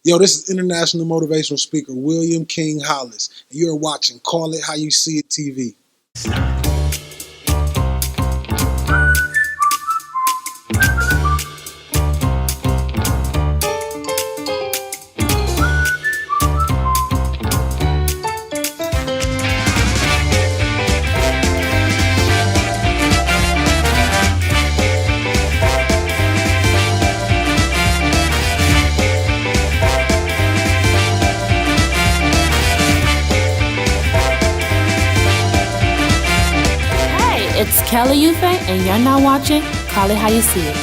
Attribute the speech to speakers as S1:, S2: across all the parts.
S1: Yo, this is international motivational speaker William King Hollis, and you're watching Call It How You See It TV.
S2: It's Kelly Ufe, and you're now watching Call It How You See It.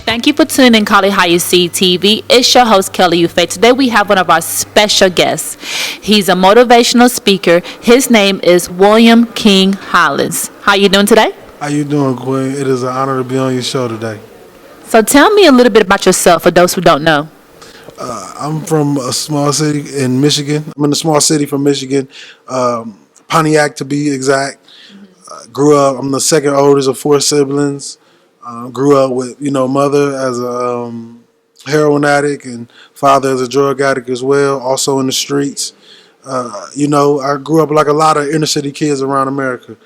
S2: Thank you for tuning in Call It How You See It TV. It's your host, Kelly Ufe. Today we have one of our special guests. He's a motivational speaker. His name is William King Hollis. How you doing today?
S3: How you doing, Quinn? It is an honor to be on your show today.
S2: So tell me a little bit about yourself for those who don't know.
S3: I'm from a small city in Michigan. I'm in a small city from Michigan, Pontiac to be exact. Grew up. I'm the second oldest of four siblings. Grew up with mother as a heroin addict and father as a drug addict as well. Also in the streets. I grew up like a lot of inner city kids around America.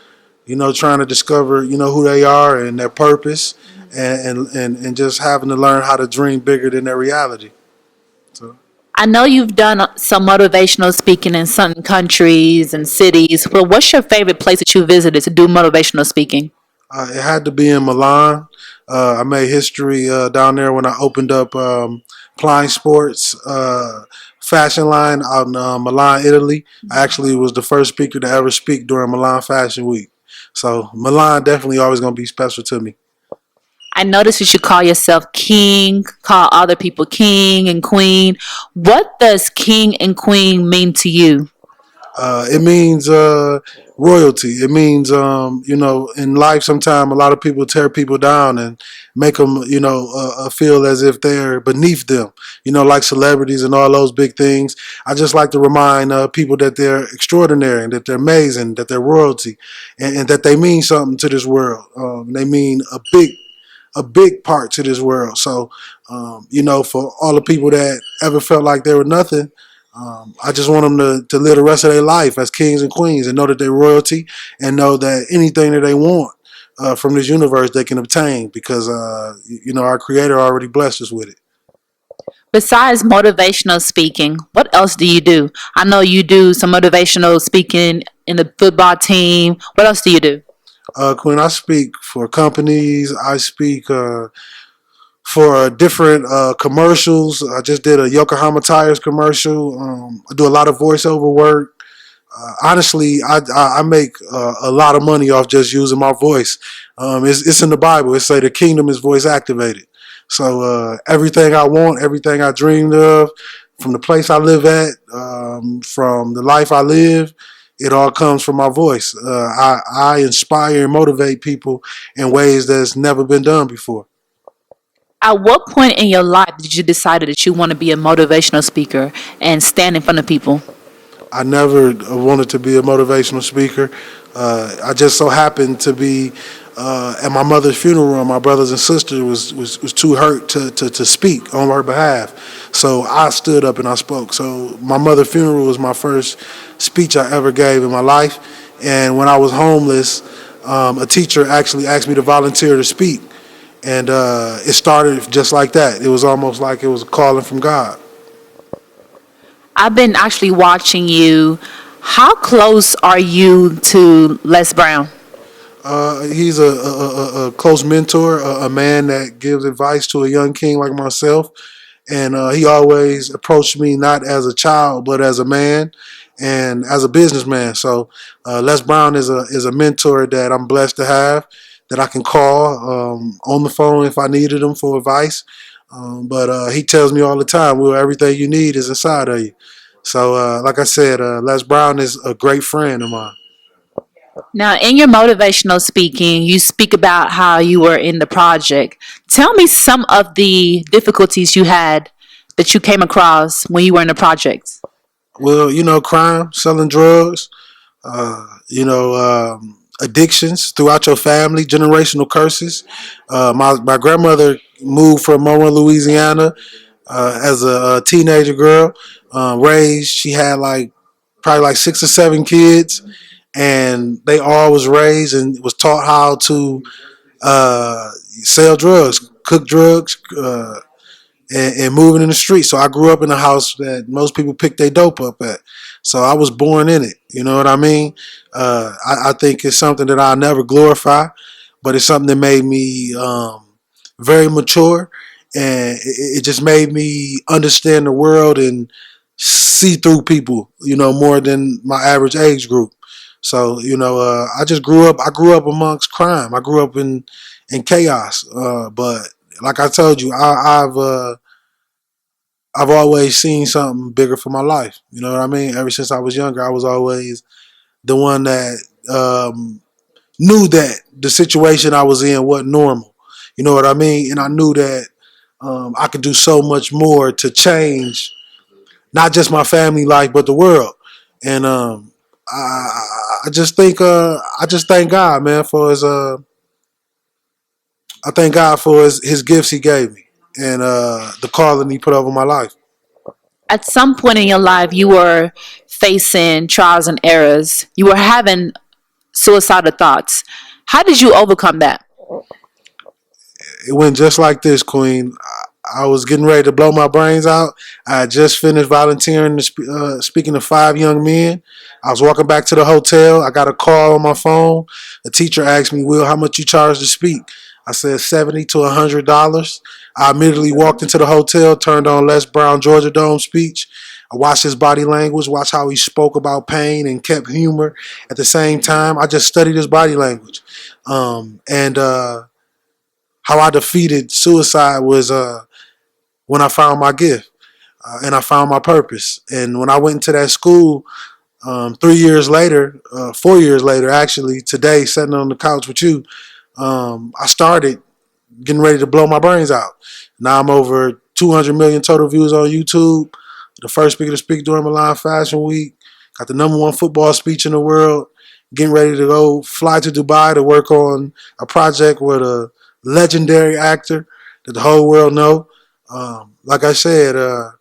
S3: Trying to discover who they are and their purpose, and just having to learn how to dream bigger than their reality. So.
S2: I know you've done some motivational speaking in certain countries and cities. Well, what's your favorite place that you visited to do motivational speaking?
S3: It had to be in Milan. I made history down there when I opened up Flying Sports fashion line out in Milan, Italy. I actually was the first speaker to ever speak during Milan Fashion Week. So Milan definitely always going to be special to me.
S2: I noticed you should call yourself king, call other people king and queen. What does king and queen mean to you?
S3: It means royalty. It means, in life sometimes a lot of people tear people down and make them, feel as if they're beneath them, like celebrities and all those big things. I just like to remind people that they're extraordinary and that they're amazing, that they're royalty, and that they mean something to this world. They mean a big part to this world. So, for all the people that ever felt like they were nothing, I just want them to live the rest of their life as kings and queens and know that they're royalty and know that anything that they want from this universe they can obtain because, our Creator already blessed us with it.
S2: Besides motivational speaking, what else do you do? I know you do some motivational speaking in the football team. What else do you do?
S3: Quinn, I speak for companies. I speak for different commercials. I just did a Yokohama Tires commercial. I do a lot of voiceover work. Honestly, I make a lot of money off just using my voice. It's in the Bible. It say the kingdom is voice activated. So everything I want, everything I dreamed of, from the place I live at, from the life I live, it all comes from my voice. I inspire and motivate people in ways that's never been done before.
S2: At what point in your life did you decide that you want to be a motivational speaker and stand in front of people?
S3: I never wanted to be a motivational speaker. I just so happened to be at my mother's funeral. My brothers and sisters was too hurt to speak on her behalf. So I stood up and I spoke. So my mother's funeral was my first speech I ever gave in my life. And when I was homeless, a teacher actually asked me to volunteer to speak. And it started just like that. It was almost like it was a calling from God.
S2: I've been actually watching you. How close are you to Les Brown?
S3: He's a close mentor, a man that gives advice to a young king like myself. And he always approached me not as a child, but as a man and as a businessman. So Les Brown is a mentor that I'm blessed to have, that I can call on the phone if I needed him for advice. But he tells me all the time, well, everything you need is inside of you. So like I said, Les Brown is a great friend of mine.
S2: Now, in your motivational speaking, you speak about how you were in the project. Tell me some of the difficulties you had that you came across when you were in the project.
S3: Well, crime, selling drugs, addictions throughout your family, generational curses. My grandmother moved from Monroe, Louisiana, as a teenager girl. Raised, she had like probably like 6 or 7 kids, and they all was raised and was taught how to sell drugs, cook drugs, and moving in the street. So I grew up in a house that most people pick their dope up at. So I was born in it. You know what I mean? I think it's something that I'll never glorify, but it's something that made me very mature, and it just made me understand the world and see through people. You know, more than my average age group. So I just grew up. I grew up amongst crime. I grew up in chaos. But like I told you, I've always seen something bigger for my life. You know what I mean? Ever since I was younger, I was always the one that knew that the situation I was in wasn't normal. You know what I mean? And I knew that I could do so much more to change not just my family life, but the world. And I just think I just thank God, man, for his. I thank God for his gifts he gave me and the calling he put over my life.
S2: At some point in your life, you were facing trials and errors. You were having suicidal thoughts. How did you overcome that?
S3: It went just like this, Queen. I was getting ready to blow my brains out. I had just finished volunteering, speaking to 5 young men. I was walking back to the hotel. I got a call on my phone. The teacher asked me, "Will, how much you charge to speak?" I said $70 to $100. I immediately walked into the hotel, turned on Les Brown Georgia Dome speech. I watched his body language, watched how he spoke about pain and kept humor at the same time. I just studied his body language. And how I defeated suicide was when I found my gift and I found my purpose. And when I went into that school 3 years later, 4 years later, actually, today, sitting on the couch with you, I started getting ready to blow my brains out. Now I'm over 200 million total views on YouTube. The first speaker to speak during Milan Fashion Week. Got the number one football speech in the world. Getting ready to go fly to Dubai to work on a project with a legendary actor that the whole world know. Like I said, I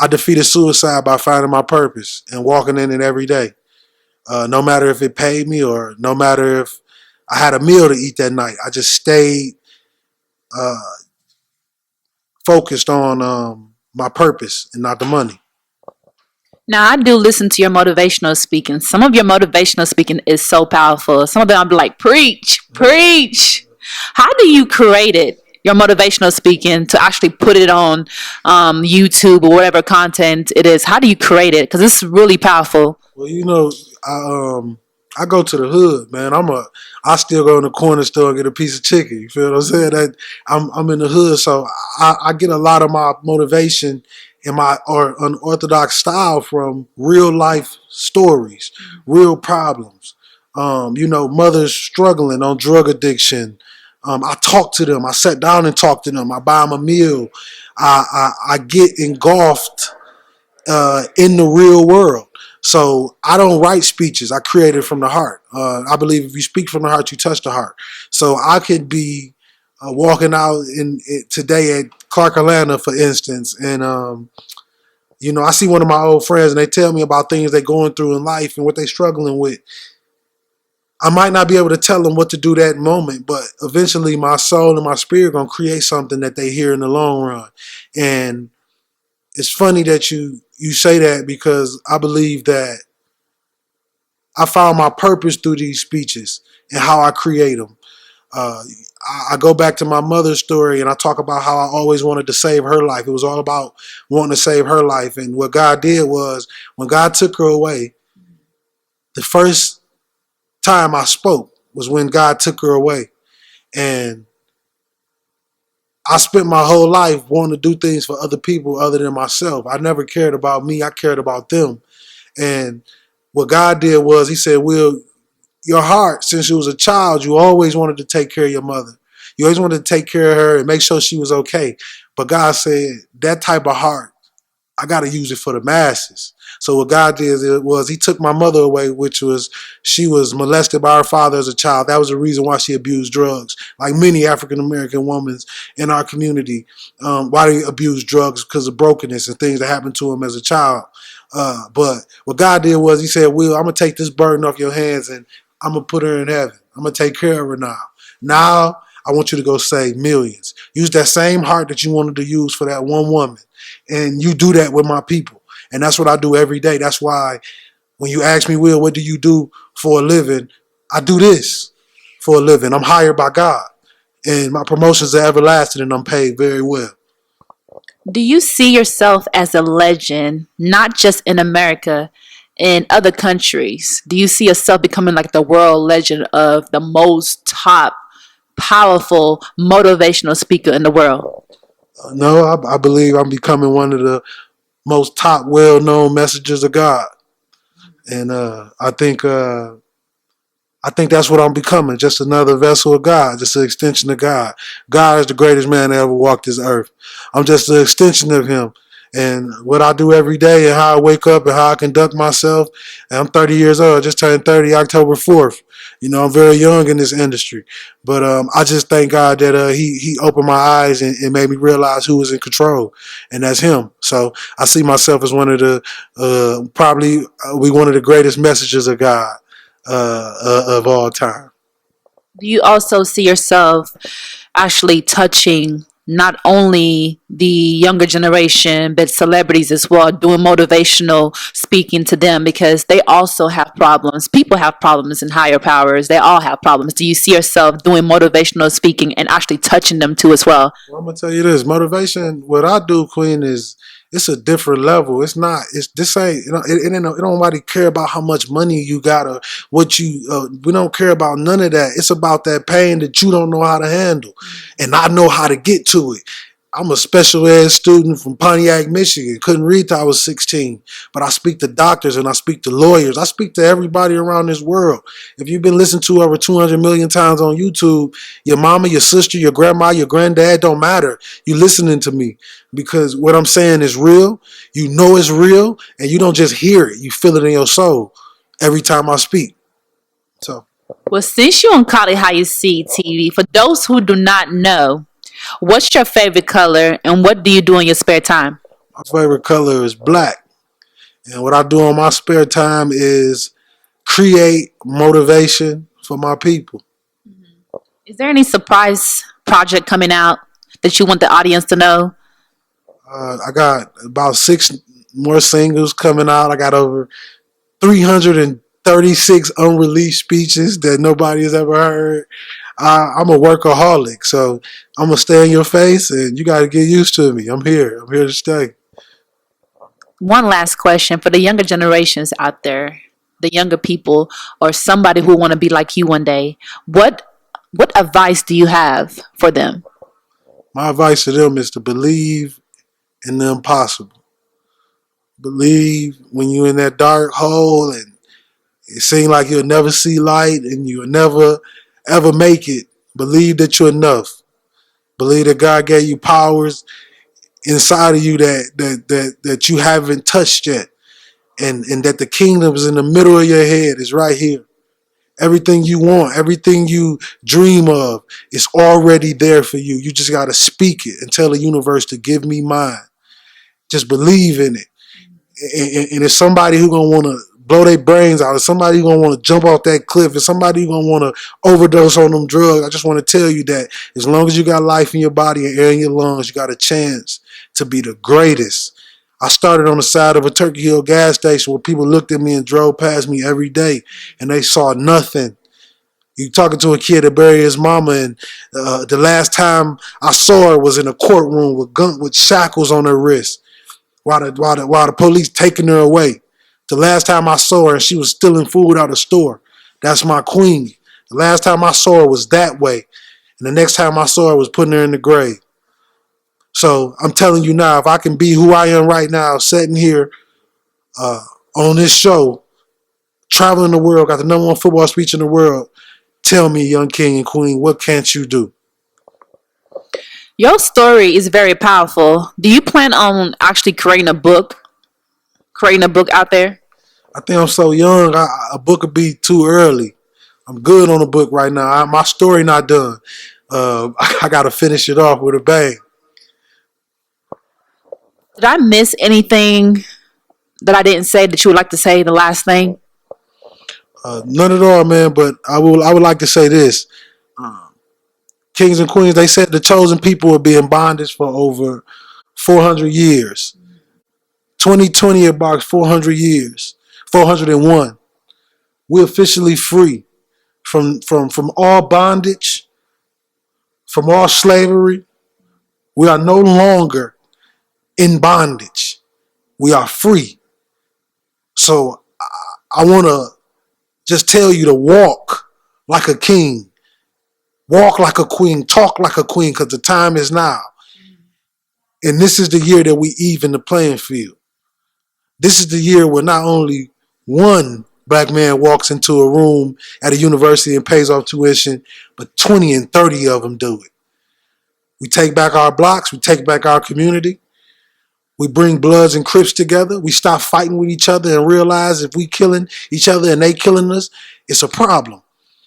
S3: defeated suicide by finding my purpose and walking in it every day. No matter if it paid me or no matter if I had a meal to eat that night, I just stayed uh, focused on my purpose and not the money.
S2: Now, I do listen to your motivational speaking. Some of your motivational speaking is so powerful. Some of them I'm like, preach, preach. How do you create it, your motivational speaking, to actually put it on YouTube or whatever content it is? How do you create it? Because it's really powerful.
S3: Well, I go to the hood, man. I still go in the corner store and get a piece of chicken. You feel what I'm saying? I'm in the hood, so I get a lot of my motivation in my or unorthodox style from real life stories, real problems. Mothers struggling on drug addiction. I talk to them. I sit down and talk to them. I buy them a meal. I get engulfed in the real world. So I don't write speeches. I create it from the heart. I believe if you speak from the heart, you touch the heart. So I could be walking out today at Clark, Atlanta, for instance, and I see one of my old friends, and they tell me about things they're going through in life and what they're struggling with. I might not be able to tell them what to do that moment, but eventually my soul and my spirit are going to create something that they hear in the long run. And it's funny that you say that because I believe that I found my purpose through these speeches and how I create them. I go back to my mother's story and I talk about how I always wanted to save her life. It was all about wanting to save her life. And what God did was when God took her away, the first time I spoke was when God took her away. And I spent my whole life wanting to do things for other people other than myself. I never cared about me. I cared about them. And what God did was he said, Will, your heart, since you was a child, you always wanted to take care of your mother. You always wanted to take care of her and make sure she was okay. But God said, that type of heart, I got to use it for the masses. So what God did was He took my mother away, which was she was molested by her father as a child. That was the reason why she abused drugs. Like many African American women in our community, why they abuse drugs because of brokenness and things that happened to them as a child. But what God did was He said, "Will, I'm gonna take this burden off your hands and I'm gonna put her in heaven. I'm gonna take care of her now. Now I want you to go save millions. Use that same heart that you wanted to use for that one woman, and you do that with my people." And that's what I do every day. That's why when you ask me, Will, what do you do for a living? I do this for a living. I'm hired by God, and my promotions are everlasting, and I'm paid very well.
S2: Do you see yourself as a legend, not just in America, in other countries? Do you see yourself becoming like the world legend of the most top, powerful, motivational speaker in the world?
S3: No, I believe I'm becoming one of the most top, well-known messengers of God, and I think that's what I'm becoming, just another vessel of God, just an extension of God. God is the greatest man that ever walked this earth. I'm just an extension of Him. And what I do every day and how I wake up and how I conduct myself, and I'm 30 years old. I just turned 30 October 4th. You know, I'm very young in this industry. But I just thank God that he opened my eyes and made me realize who was in control, and that's Him. So I see myself as one of the, probably we one of the greatest messengers of God of all time.
S2: Do you also see yourself actually touching not only the younger generation, but celebrities as well, doing motivational speaking to them because they also have problems. People have problems in higher powers. They all have problems. Do you see yourself doing motivational speaking and actually touching them too as well?
S3: Well, I'm gonna tell you this: motivation. What I do, Queen, is it's a different level. It's not. It's this ain't. You know, it don't nobody care about how much money you got or what you. We don't care about none of that. It's about that pain that you don't know how to handle, and I know how to get to it. I'm a special ed student from Pontiac, Michigan. Couldn't read till I was 16. But I speak to doctors and I speak to lawyers. I speak to everybody around this world. If you've been listened to over 200 million times on YouTube, your mama, your sister, your grandma, your granddad, don't matter. You listening to me because what I'm saying is real. You know it's real and you don't just hear it. You feel it in your soul every time I speak. So.
S2: Well, since you're on College How You See TV, for those who do not know, what's your favorite color and what do you do in your spare time?
S3: My favorite color is black. And what I do on my spare time is create motivation for my people.
S2: Is there any surprise project coming out that you want the audience to know?
S3: I got about 6 more singles coming out. I got over 336 unreleased speeches that nobody has ever heard. I'm a workaholic, so I'm going to stay in your face and you got to get used to me. I'm here. I'm here to stay.
S2: One last question for the younger generations out there, the younger people, or somebody who want to be like you one day. What advice do you have for them?
S3: My advice to them is to believe in the impossible. Believe when you're in that dark hole and it seems like you'll never see light and you'll never ever make it. Believe that you're enough. Believe that God gave you powers inside of you that you haven't touched yet. And that the kingdom is in the middle of your head, is right here. Everything you want, everything you dream of is already there for you. You just got to speak it and tell the universe to give me mine. Just believe in it. And it's somebody who's going to want to blow their brains out. It's somebody who's going to want to jump off that cliff. It's somebody who's going to want to overdose on them drugs. I just want to tell you that as long as you got life in your body and air in your lungs, you got a chance to be the greatest. I started on the side of a Turkey Hill gas station where people looked at me and drove past me every day and they saw nothing. You talking to a kid that buried his mama, and the last time I saw her was in a courtroom with shackles on her wrist while the police taking her away. The last time I saw her, she was stealing food out of the store. That's my queen. The last time I saw her was that way. And the next time I saw her was putting her in the grave. So I'm telling you now, if I can be who I am right now, sitting here on this show, traveling the world, got the #1 football speech in the world, tell me, young king and queen, what can't you do?
S2: Your story is very powerful. Do you plan on actually creating a book? creating a book out there?
S3: I think I'm so young. A book would be too early. I'm good on a book right now. My story not done. I got to finish it off with a bang.
S2: Did I miss anything that I didn't say that you would like to say? The last thing.
S3: None at all, man. But I would like to say this: Kings and Queens. They said the chosen people will be in bondage for over 400 years. 2020 marks 400 years. 401. We're officially free from all bondage, from all slavery. We are no longer in bondage. We are free. So I want to just tell you to walk like a king, walk like a queen, talk like a queen, because the time is now. And this is the year that we even the playing field. This is the year where not only one black man walks into a room at a university and pays off tuition, but 20 and 30 of them do it. We take back our blocks. We take back our community. We bring Bloods and Crips together. We stop fighting with each other and realize if we killing each other and they killing us, it's a problem.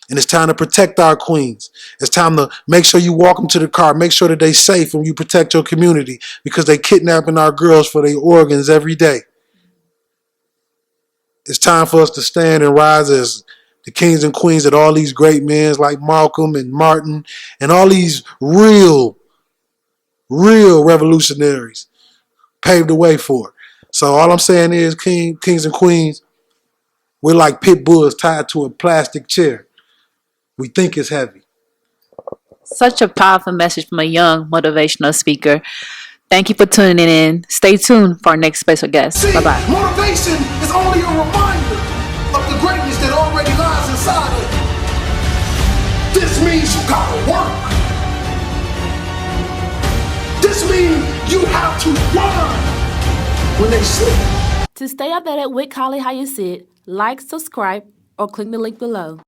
S3: And it's time to protect our queens. It's time to make sure you walk them to the car. Make sure that they safe and you protect your community because they kidnapping our girls for their organs every day. It's time for us to stand and rise as the kings and queens that all these great men like Malcolm and Martin and all these real revolutionaries paved the way for. So all I'm saying is, kings and queens, we're like pit bulls tied to a plastic chair. We think it's heavy.
S2: Such a powerful message from a young motivational speaker. Thank you for tuning in. Stay tuned for our next special guest.
S1: See,
S2: Bye-bye.
S1: motivation is only a reminder of the greatness that already lies inside of you. This means you gotta work. This means you have to run when they sleep.
S2: To stay updated with Kali How You See It, like, subscribe, or click the link below.